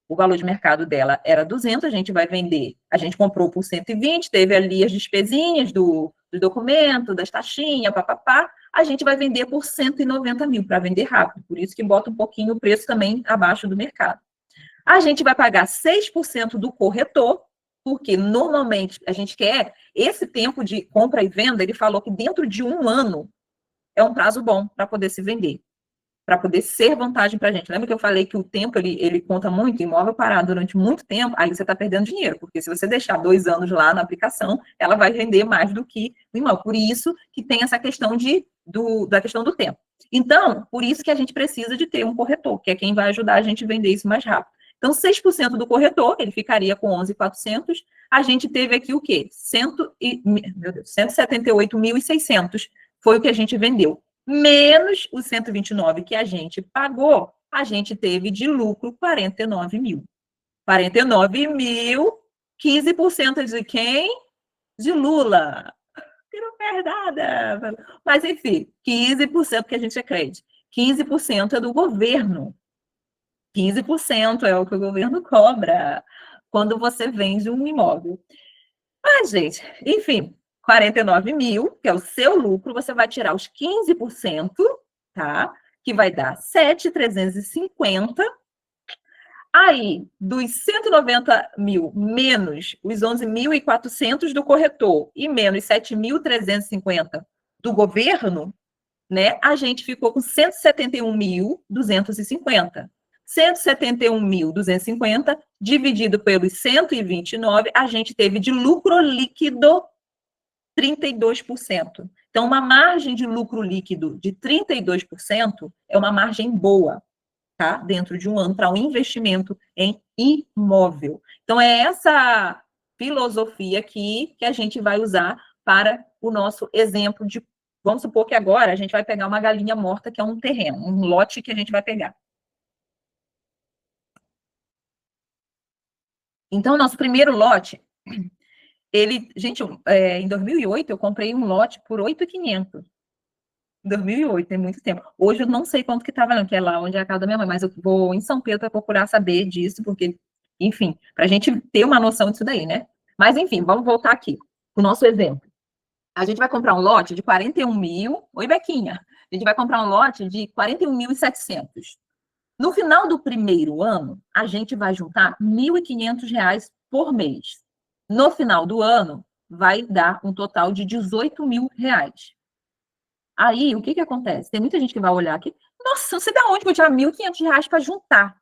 O valor de mercado dela era 200, a gente vai vender. A gente comprou por 120, teve ali as despesinhas do documento, das taxinhas, papapá. A gente vai vender por 190 mil, para vender rápido. Por isso que bota um pouquinho o preço também abaixo do mercado. A gente vai pagar 6% do corretor, porque normalmente a gente quer esse tempo de compra e venda, ele falou que dentro de 1 ano é um prazo bom para poder se vender. para poder ser vantagem para a gente. Lembra que eu falei que o tempo, ele conta muito? Imóvel parado durante muito tempo, aí você está perdendo dinheiro, porque se você deixar 2 anos lá na aplicação, ela vai render mais do que o imóvel. Por isso que tem essa questão da questão do tempo. Então, por isso que a gente precisa de ter um corretor, que é quem vai ajudar a gente a vender isso mais rápido. Então, 6% do corretor, ele ficaria com 11.400. A gente teve aqui o quê? 178.600 foi o que a gente vendeu. Menos os 129 que a gente pagou, a gente teve de lucro 49 mil. 49 mil, 15% de quem? De Lula. Que não fez nada. Mas, enfim, 15% que a gente acredita. 15% é do governo. 15% é o que o governo cobra quando você vende um imóvel. Mas, gente, enfim, 49 mil, que é o seu lucro, você vai tirar os 15%, tá? Que vai dar 7.350. Aí, dos 190 mil menos os 11.400 do corretor e menos 7.350 do governo, né? A gente ficou com 171.250. 171.250 dividido pelos 129, a gente teve de lucro líquido 32%. Então, uma margem de lucro líquido de 32% é uma margem boa, tá? Dentro de um ano para um investimento em imóvel. Então, é essa filosofia aqui que a gente vai usar para o nosso exemplo de, vamos supor que agora a gente vai pegar uma galinha morta, que é um terreno, um lote que a gente vai pegar. Então, nosso primeiro lote, gente, em 2008 eu comprei um lote por 8.500. Em 2008, tem muito tempo. Hoje eu não sei quanto que estava, não, que é lá onde é a casa da minha mãe, mas eu vou em São Pedro para procurar saber disso, porque, enfim, para a gente ter uma noção disso daí, né? Mas, enfim, vamos voltar aqui, o nosso exemplo. A gente vai comprar um lote de 41 mil. Oi, Bequinha. A gente vai comprar um lote de 41.700. No final do primeiro ano, a gente vai juntar R$ 1.500 por mês. No final do ano, vai dar um total de R$ 18 mil. Aí, o que acontece? Tem muita gente que vai olhar aqui, nossa, não sei de onde que eu tirar R$ 1.500 para juntar.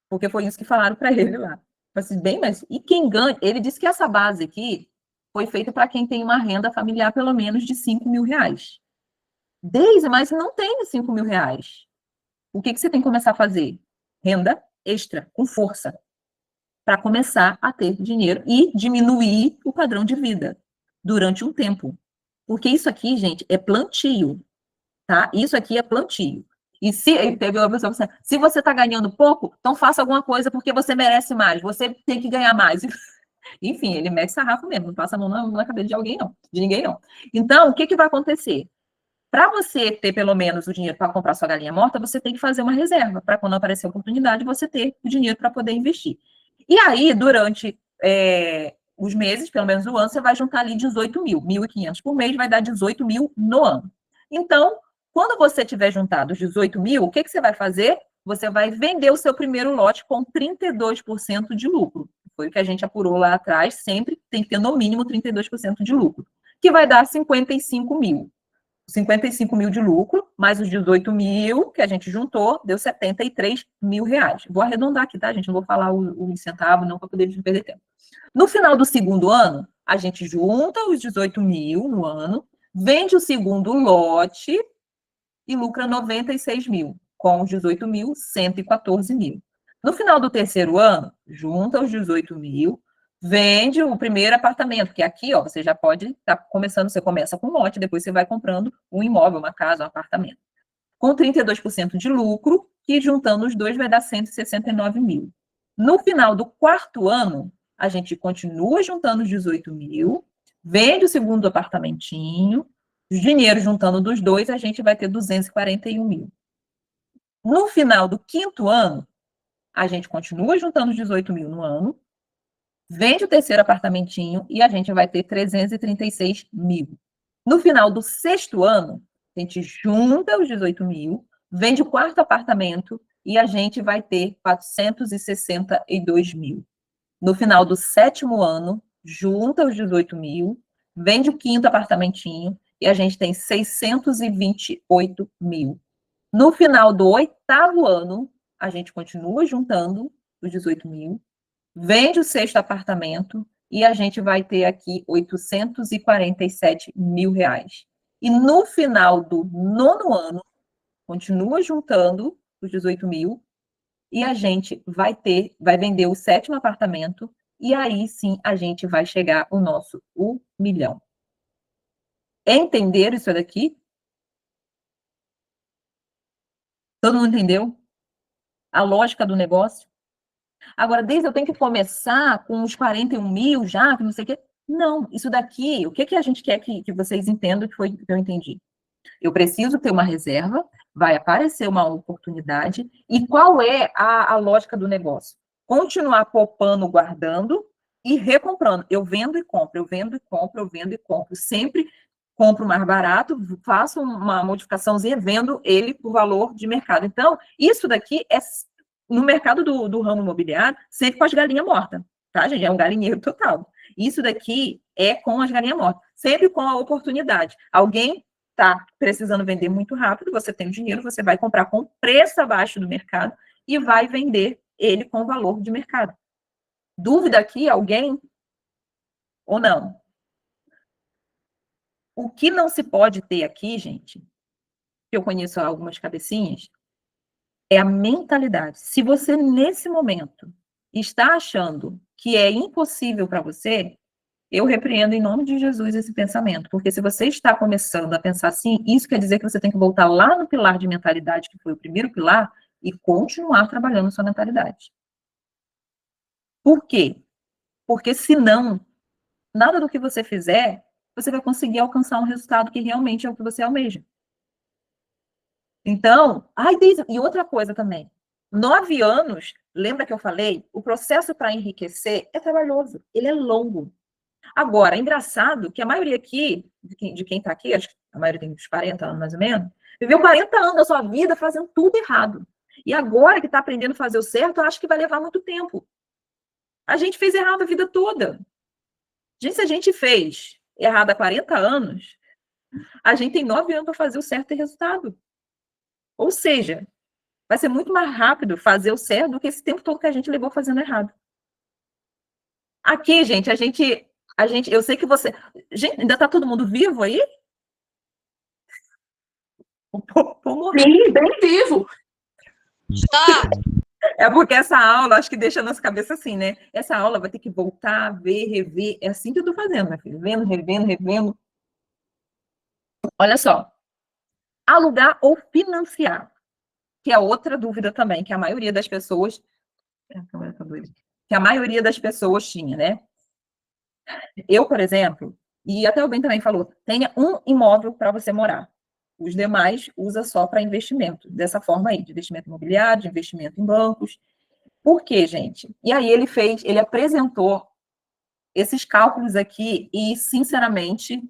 Porque foi isso que falaram para ele lá. Assim, bem, mas e quem ganha? Ele disse que essa base aqui foi feita para quem tem uma renda familiar pelo menos de R$ 5 mil. Deise, mas não tem R$ 5 mil. O que você tem que começar a fazer? Renda extra, com força, para começar a ter dinheiro e diminuir o padrão de vida durante um tempo. Porque isso aqui, gente, é plantio, tá? Isso aqui é plantio. E se teve uma pessoa que se você está ganhando pouco, então faça alguma coisa porque você merece mais, você tem que ganhar mais. Enfim, ele mete sarrafo mesmo, não passa a mão na cabeça de alguém, não, de ninguém, não. Então, o que vai acontecer? Para você ter pelo menos o dinheiro para comprar sua galinha morta, você tem que fazer uma reserva, para quando aparecer a oportunidade, você ter o dinheiro para poder investir. E aí, durante os meses, pelo menos o ano, você vai juntar ali 18 mil, 1.500 por mês, vai dar 18 mil no ano. Então, quando você tiver juntado os 18 mil, o que você vai fazer? Você vai vender o seu primeiro lote com 32% de lucro. Foi o que a gente apurou lá atrás, sempre tem que ter no mínimo 32% de lucro, que vai dar 55 mil. 55 mil de lucro, mais os 18 mil que a gente juntou, deu 73 mil reais. Vou arredondar aqui, tá, gente? Não vou falar o centavo, não, para poder perder tempo. No final do segundo ano, a gente junta os 18 mil no ano, vende o segundo lote e lucra 96 mil. Com os 18 mil, 114 mil. No final do terceiro ano, junta os 18 mil, vende o primeiro apartamento, que aqui, ó, você já pode estar começando, você começa com um lote, depois você vai comprando um imóvel, uma casa, um apartamento. Com 32% de lucro, que juntando os dois vai dar 169 mil. No final do quarto ano, a gente continua juntando os 18 mil, vende o segundo apartamentinho, os dinheiros juntando dos dois, a gente vai ter 241 mil. No final do quinto ano, a gente continua juntando os 18 mil no ano, vende o terceiro apartamentinho e a gente vai ter 336 mil. No final do sexto ano, a gente junta os 18 mil, vende o quarto apartamento e a gente vai ter 462 mil. No final do sétimo ano, junta os 18 mil, vende o quinto apartamentinho e a gente tem 628 mil. No final do 8º ano, a gente continua juntando os 18 mil, vende o 6º apartamento e a gente vai ter aqui 847 mil reais. E no final do 9º ano, continua juntando os 18 mil e a gente vai vender o 7º apartamento e aí sim a gente vai chegar ao nosso 1 milhão. Entenderam isso daqui? Todo mundo entendeu? A lógica do negócio? Agora, desde eu tenho que começar com os 41 mil já, que não sei o quê. Não, isso daqui, o que a gente quer que vocês entendam que foi que eu entendi? Eu preciso ter uma reserva, vai aparecer uma oportunidade, e qual é a lógica do negócio? Continuar poupando, guardando e recomprando. Eu vendo e compro, eu vendo e compro, eu vendo e compro. Sempre compro mais barato, faço uma modificaçãozinha, vendo ele por valor de mercado. Então, isso daqui é no mercado do ramo imobiliário, sempre com as galinhas mortas, tá, gente? É um galinheiro total. Isso daqui é com as galinhas mortas, sempre com a oportunidade. Alguém está precisando vender muito rápido, você tem o dinheiro, você vai comprar com preço abaixo do mercado e vai vender ele com valor de mercado. Dúvida aqui, alguém? Ou não? O que não se pode ter aqui, gente, eu conheço algumas cabecinhas, é a mentalidade. Se você, nesse momento, está achando que é impossível para você, eu repreendo em nome de Jesus esse pensamento, porque se você está começando a pensar assim, isso quer dizer que você tem que voltar lá no pilar de mentalidade, que foi o primeiro pilar, e continuar trabalhando sua mentalidade. Por quê? Porque senão, nada do que você fizer, você vai conseguir alcançar um resultado que realmente é o que você almeja. Então, e outra coisa também, 9 anos, lembra que eu falei? O processo para enriquecer é trabalhoso, ele é longo. Agora, é engraçado que a maioria aqui, de quem está aqui, acho que a maioria tem uns 40 anos mais ou menos, viveu 40 anos da sua vida fazendo tudo errado. E agora que está aprendendo a fazer o certo, acho que vai levar muito tempo. A gente fez errado a vida toda. Gente, se a gente fez errado há 40 anos, a gente tem 9 anos para fazer o certo e ter resultado. Ou seja, vai ser muito mais rápido fazer o certo do que esse tempo todo que a gente levou fazendo errado. Aqui, gente, eu sei que você... Gente, ainda está todo mundo vivo aí? Sim, bem vivo. Tá. É porque essa aula, acho que deixa a nossa cabeça assim, né? Essa aula vai ter que voltar, ver, rever. É assim que eu tô fazendo, minha filha. Vendo, revendo, revendo. Olha só. Alugar ou financiar? Que é outra dúvida também, que a maioria das pessoas... Que a maioria das pessoas tinha, né? Eu, por exemplo, e até o Ben também falou, tenha um imóvel para você morar. Os demais usa só para investimento. Dessa forma aí, de investimento imobiliário, de investimento em bancos. Por quê, gente? E aí ele apresentou esses cálculos aqui e, sinceramente,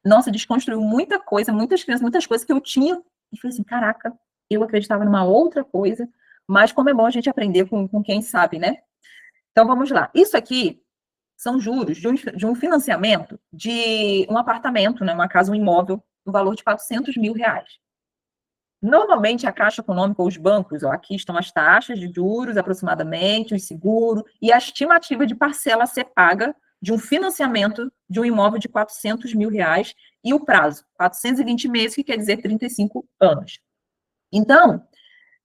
nossa, desconstruiu muita coisa, muitas crenças, muitas coisas que eu tinha. E falei assim, caraca, eu acreditava numa outra coisa, mas como é bom a gente aprender com quem sabe, né? Então, vamos lá. Isso aqui são juros de um financiamento de um apartamento, né, uma casa, um imóvel, no valor de 400 mil reais. Normalmente, a Caixa Econômica ou os bancos, ó, aqui estão as taxas de juros, aproximadamente, o seguro, e a estimativa de parcela a ser paga de um financiamento de um imóvel de 400 mil reais e o prazo, 420 meses, que quer dizer 35 anos. Então,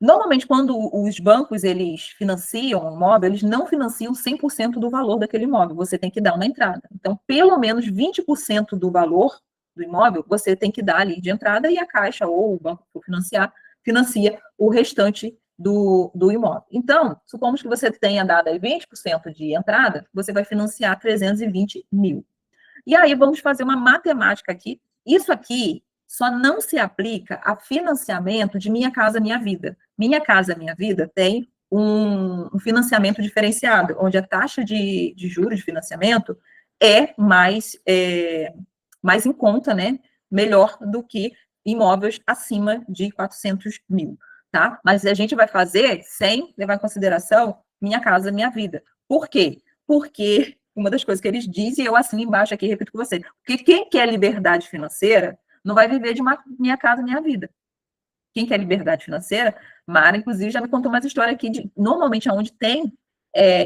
normalmente, quando os bancos eles financiam um imóvel, eles não financiam 100% do valor daquele imóvel, você tem que dar uma entrada. Então, pelo menos 20% do valor do imóvel, você tem que dar ali de entrada e a Caixa ou o banco que for financia o restante do imóvel. Então, supomos que você tenha dado aí 20% de entrada, você vai financiar 320 mil. E aí, vamos fazer uma matemática aqui. Isso aqui só não se aplica a financiamento de Minha Casa Minha Vida. Minha Casa Minha Vida tem um financiamento diferenciado, onde a taxa de juros de financiamento é mais em conta, né? Melhor do que imóveis acima de 400 mil, tá? Mas a gente vai fazer sem levar em consideração Minha Casa Minha Vida. Por quê? Porque uma das coisas que eles dizem, eu assino embaixo aqui, repito com você, porque quem quer liberdade financeira não vai viver de Minha Casa Minha Vida. Quem quer liberdade financeira? Mara, inclusive, já me contou mais história aqui de, normalmente, onde tem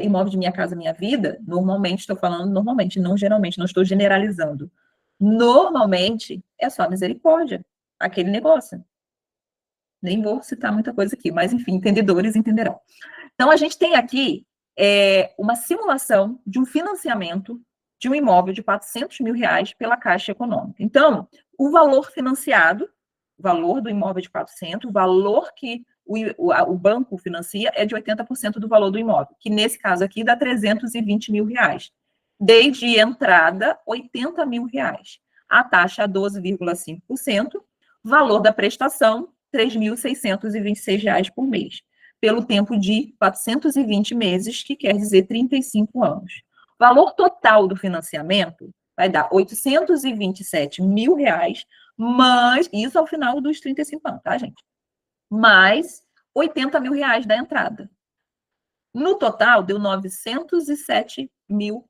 imóvel de Minha Casa Minha Vida, normalmente, estou falando normalmente, não geralmente, não estou generalizando. Normalmente, é só misericórdia, aquele negócio. Nem vou citar muita coisa aqui, mas, enfim, entendedores entenderão. Então, a gente tem aqui uma simulação de um financiamento de um imóvel de R$400 mil pela Caixa Econômica. Então, o valor financiado, o valor do imóvel de 400, o valor que o banco financia é de 80% do valor do imóvel, que nesse caso aqui dá R$320 mil. Desde entrada, R$80 mil. A taxa 12,5%, valor da prestação, R$3.626 por mês, pelo tempo de 420 meses, que quer dizer 35 anos. O valor total do financiamento vai dar R$827 mil, mas isso ao final dos 35 anos, tá, gente? Mais R$80 mil da entrada. No total, deu R$907 mil.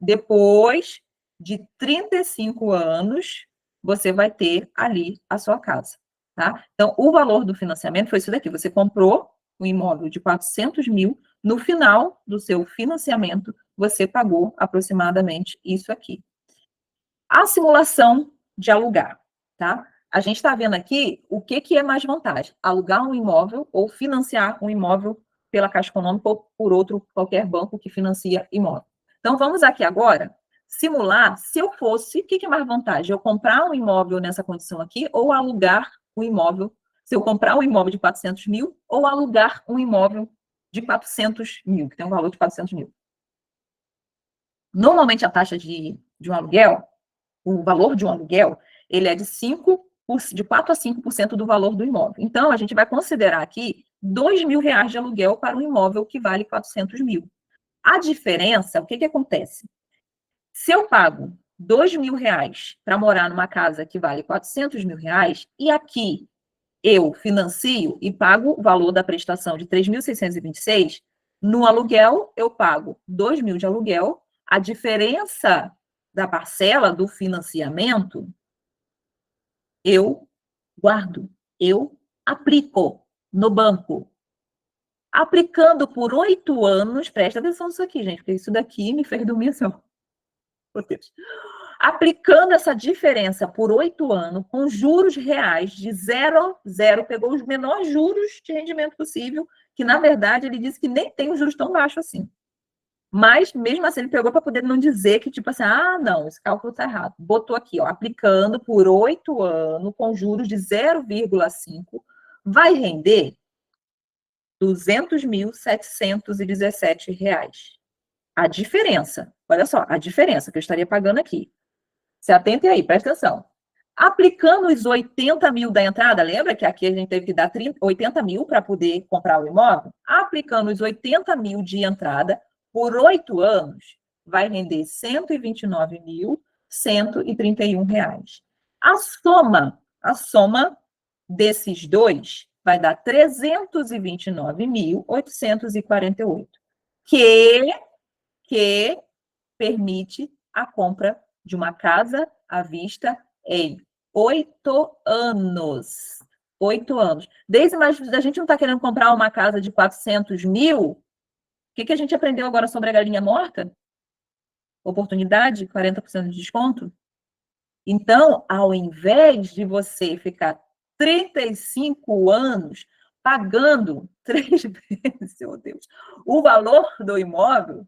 Depois de 35 anos, você vai ter ali a sua casa, tá? Então, o valor do financiamento foi isso daqui. Você comprou um imóvel de 400 mil, no final do seu financiamento, você pagou aproximadamente isso aqui. A simulação de alugar, tá? A gente está vendo aqui o que é mais vantagem, alugar um imóvel ou financiar um imóvel pela Caixa Econômica ou por outro, qualquer banco que financia imóvel. Então, vamos aqui agora simular, se eu fosse, o que é mais vantagem? Eu comprar um imóvel nessa condição aqui ou alugar um imóvel, se eu comprar um imóvel de 400 mil ou alugar um imóvel de 400 mil, que tem um valor de 400 mil. Normalmente, a taxa de um aluguel, o valor de um aluguel, ele é de 4 a 5% do valor do imóvel. Então, a gente vai considerar aqui R$2 mil de aluguel para um imóvel que vale 400 mil. A diferença, o que acontece? Se eu pago R$2 mil para morar numa casa que vale 400 mil e aqui eu financio e pago o valor da prestação de 3.626, no aluguel eu pago 2 mil de aluguel, a diferença da parcela do financiamento eu guardo, eu aplico no banco. Aplicando por 8 anos, presta atenção nisso aqui, gente, porque isso daqui me fez dormir assim, ó. Aplicando essa diferença por 8 anos, com juros reais de 0,0, pegou os menores juros de rendimento possível, que na verdade ele disse que nem tem os juros tão baixos assim. Mas, mesmo assim, ele pegou para poder não dizer que, tipo assim, não, esse cálculo está errado. Botou aqui, ó, aplicando por 8 anos, com juros de 0,5, vai render R$200.717. A diferença, olha só, a diferença que eu estaria pagando aqui. Se atentem aí, presta atenção. Aplicando os 80 mil da entrada, lembra que aqui a gente teve que dar 80 mil para poder comprar o imóvel? Aplicando os 80 mil de entrada, por 8 anos, vai render R$129.131. A soma desses dois vai dar 329.848, que permite a compra de uma casa à vista em 8 anos. 8 anos. Desde mais, a gente não está querendo comprar uma casa de 400 mil. O que a gente aprendeu agora sobre a galinha morta? Oportunidade, 40% de desconto. Então, ao invés de você ficar 35 anos pagando 3 vezes, meu Deus, o valor do imóvel,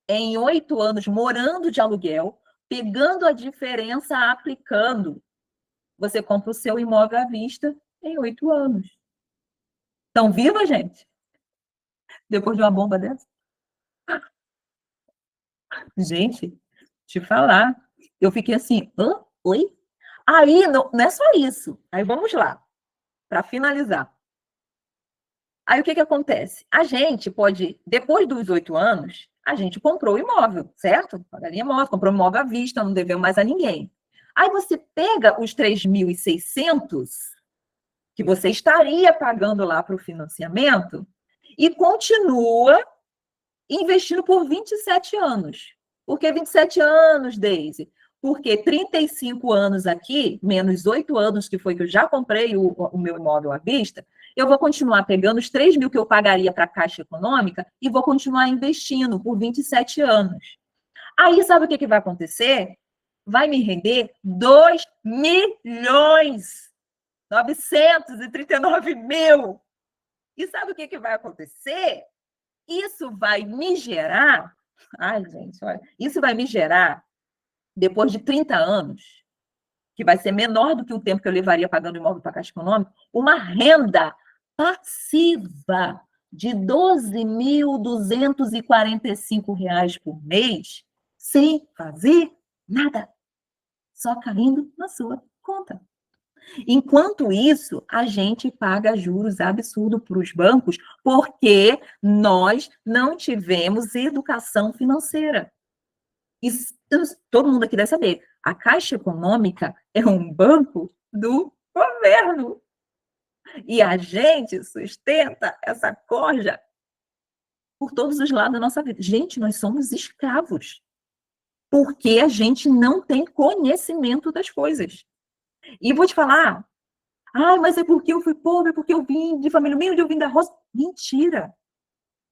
em 8 anos morando de aluguel, pegando a diferença, aplicando, você compra o seu imóvel à vista em 8 anos. Estão viva, gente? Depois de uma bomba dessa? Gente, te falar, eu fiquei assim, oi? Aí, não é só isso. Aí, vamos lá, para finalizar. Aí, o que acontece? A gente pode, depois dos 8 anos, a gente comprou o imóvel, certo? A galinha morta, comprou o imóvel à vista, não deveu mais a ninguém. Aí, você pega os 3.600 que você estaria pagando lá para o financiamento e continua investindo por 27 anos. Por que 27 anos, Deise? Porque 35 anos aqui, menos 8 anos, que foi que eu já comprei o meu imóvel à vista, eu vou continuar pegando os 3 mil que eu pagaria para a Caixa Econômica e vou continuar investindo por 27 anos. Aí, sabe o que vai acontecer? Vai me render 2.939.000. E sabe o que vai acontecer? Isso vai me gerar... Ai, gente, olha. Isso vai me gerar, depois de 30 anos, que vai ser menor do que o tempo que eu levaria pagando imóvel para a Caixa Econômica, uma renda passiva de R$ 12.245 por mês, sem fazer nada, só caindo na sua conta. Enquanto isso, a gente paga juros absurdos para os bancos porque nós não tivemos educação financeira. Isso, todo mundo aqui deve saber. A Caixa Econômica é um banco do governo. E a gente sustenta essa corja por todos os lados da nossa vida. Gente, nós somos escravos. Porque a gente não tem conhecimento das coisas. E vou te falar, mas é porque eu fui pobre, porque eu vim de família humilde, eu vim da roça. Mentira.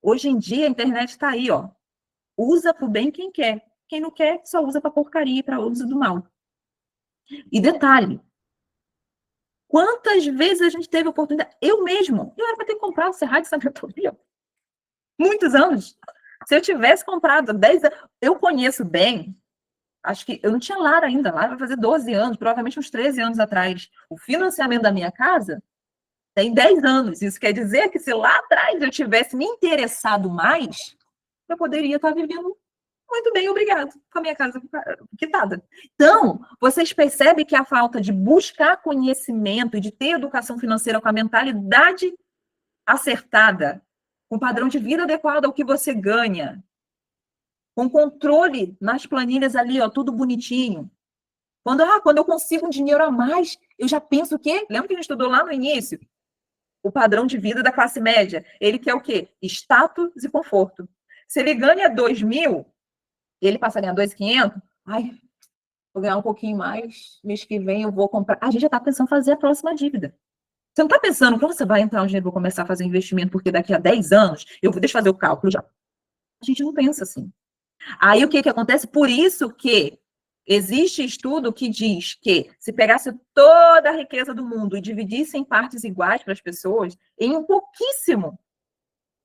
Hoje em dia a internet está aí, ó. Usa para o bem quem quer. Quem não quer, só usa para porcaria, para uso do mal. E detalhe, quantas vezes a gente teve a oportunidade? Eu era para ter comprado o Cerrado de Santa Antônia. Muitos anos. Se eu tivesse comprado 10 anos, eu conheço bem, acho que eu não tinha Lara ainda, Lara vai fazer 12 anos, provavelmente uns 13 anos atrás. O financiamento da minha casa tem 10 anos. Isso quer dizer que se lá atrás eu tivesse me interessado mais, eu poderia estar vivendo muito bem, obrigado, com a minha casa quitada. Então, vocês percebem que a falta de buscar conhecimento e de ter educação financeira com a mentalidade acertada, com padrão de vida adequado ao que você ganha, com controle nas planilhas ali, ó, tudo bonitinho. Quando eu consigo um dinheiro a mais, eu já penso o quê? Lembra que a gente estudou lá no início? O padrão de vida da classe média. Ele quer o quê? Status e conforto. Se ele ganha 2.000, ele passa a ganhar 2.500, vou ganhar um pouquinho mais, mês que vem eu vou comprar. A gente já está pensando em fazer a próxima dívida. Você não está pensando, quando você vai entrar um dinheiro, vou começar a fazer investimento, porque daqui a 10 anos, deixa eu fazer o cálculo já. A gente não pensa assim. Aí o que acontece? Por isso que existe estudo que diz que se pegasse toda a riqueza do mundo e dividisse em partes iguais para as pessoas, em um pouquíssimo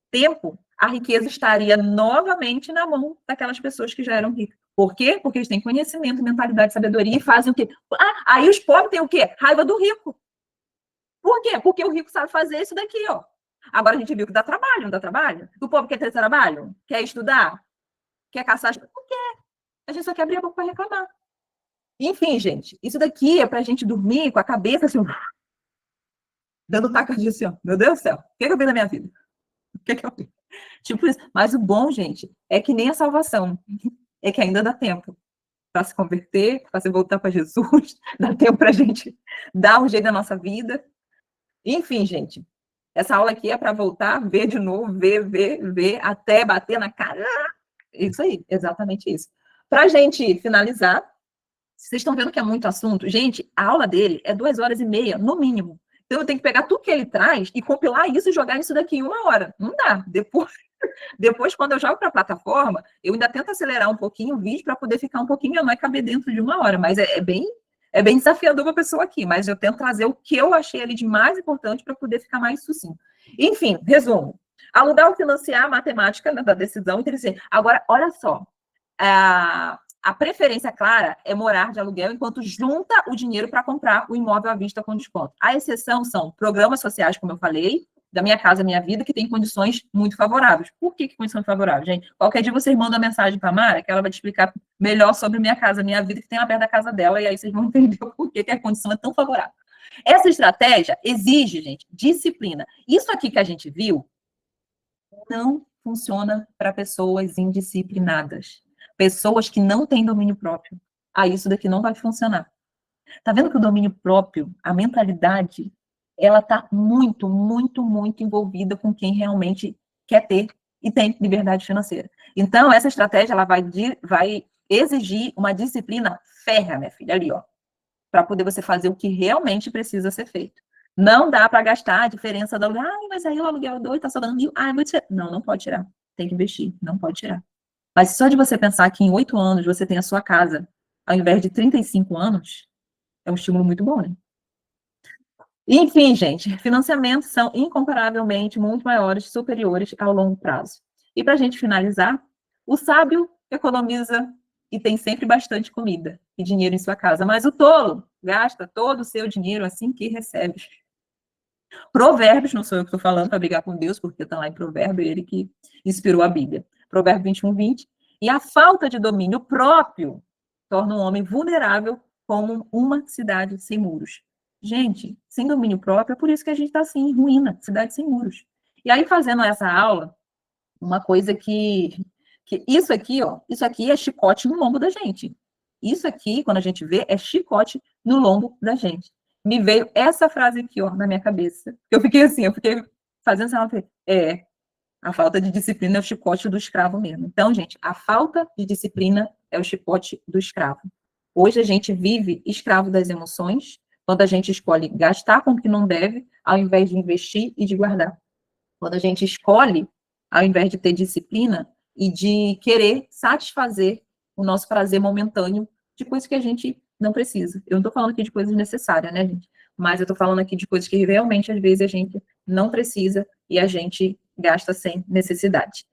tempo, a riqueza estaria novamente na mão daquelas pessoas que já eram ricas. Por quê? Porque eles têm conhecimento, mentalidade, sabedoria e fazem o quê? Aí os pobres têm o quê? Raiva do rico. Por quê? Porque o rico sabe fazer isso daqui, ó. Agora a gente viu que dá trabalho, não dá trabalho? O povo quer ter trabalho? Quer estudar? Quer caçar? Não quer. A gente só quer abrir a boca para reclamar. Enfim, gente, isso daqui é pra gente dormir com a cabeça assim, dando taca de assim, ó. Meu Deus do céu, o que eu fiz na minha vida? O que eu fiz? Tipo isso. Mas o bom, gente, é que nem a salvação. É que ainda dá tempo para se converter, para se voltar para Jesus, dá tempo para a gente dar um jeito na nossa vida. Enfim, gente, essa aula aqui é para voltar, ver de novo, ver, até bater na cara. Isso aí, exatamente isso. Para a gente finalizar, vocês estão vendo que é muito assunto? Gente, a aula dele é 2h30, no mínimo. Então, eu tenho que pegar tudo que ele traz e compilar isso e jogar isso daqui em 1 hora. Não dá. Depois, quando eu jogo para a plataforma, eu ainda tento acelerar um pouquinho o vídeo para poder ficar um pouquinho menor e caber dentro de 1 hora. Mas é bem desafiador para a pessoa aqui. Mas eu tento trazer o que eu achei ali de mais importante para poder ficar mais sucinto. Enfim, resumo. Alugar ou financiar a matemática, né, da decisão inteligente. Agora, olha só. A preferência clara é morar de aluguel enquanto junta o dinheiro para comprar o imóvel à vista com desconto. A exceção são programas sociais, como eu falei, da Minha Casa Minha Vida, que tem condições muito favoráveis. Por que condições favoráveis, gente? Qualquer dia vocês mandam uma mensagem para a Mara, que ela vai te explicar melhor sobre Minha Casa Minha Vida, que tem lá perto da casa dela, e aí vocês vão entender por que a condição é tão favorável. Essa estratégia exige, gente, disciplina. Isso aqui que a gente viu não funciona para pessoas indisciplinadas. Pessoas que não têm domínio próprio. Isso daqui não vai funcionar. Tá vendo que o domínio próprio, a mentalidade, ela tá muito, muito, muito envolvida com quem realmente quer ter e tem liberdade financeira. Então, essa estratégia, ela vai exigir uma disciplina férrea, minha filha, ali, ó, para poder você fazer o que realmente precisa ser feito. Não dá para gastar a diferença do aluguel. Ah, mas aí o aluguel 2 está só dando 1.000. Ah, vou tirar. Não, não pode tirar. Tem que investir, não pode tirar. Mas só de você pensar que em 8 anos você tem a sua casa, ao invés de 35 anos, é um estímulo muito bom, né? Enfim, gente, financiamentos são incomparavelmente muito maiores, superiores ao longo prazo. E para a gente finalizar, o sábio economiza e tem sempre bastante comida e dinheiro em sua casa, mas o tolo gasta todo o seu dinheiro assim que recebe. Provérbios, não sou eu que estou falando para brigar com Deus, porque está lá em Provérbio, ele que inspirou a Bíblia. Provérbio 21:20. E a falta de domínio próprio torna um homem vulnerável como uma cidade sem muros. Gente, sem domínio próprio, é por isso que a gente está assim, em ruína, cidade sem muros. E aí, fazendo essa aula, uma coisa que isso aqui, ó, isso aqui é chicote no lombo da gente. Isso aqui, quando a gente vê, é chicote no lombo da gente. Me veio essa frase aqui, ó, na minha cabeça. Eu fiquei assim, eu fiquei fazendo essa aula, a falta de disciplina é o chicote do escravo mesmo. Então, gente, a falta de disciplina é o chicote do escravo. Hoje a gente vive escravo das emoções, quando a gente escolhe gastar com o que não deve, ao invés de investir e de guardar. Quando a gente escolhe, ao invés de ter disciplina e de querer satisfazer o nosso prazer momentâneo de coisas que a gente não precisa. Eu não estou falando aqui de coisas necessárias, né, gente? Mas eu estou falando aqui de coisas que realmente, às vezes, a gente não precisa e a gente gasta sem necessidade.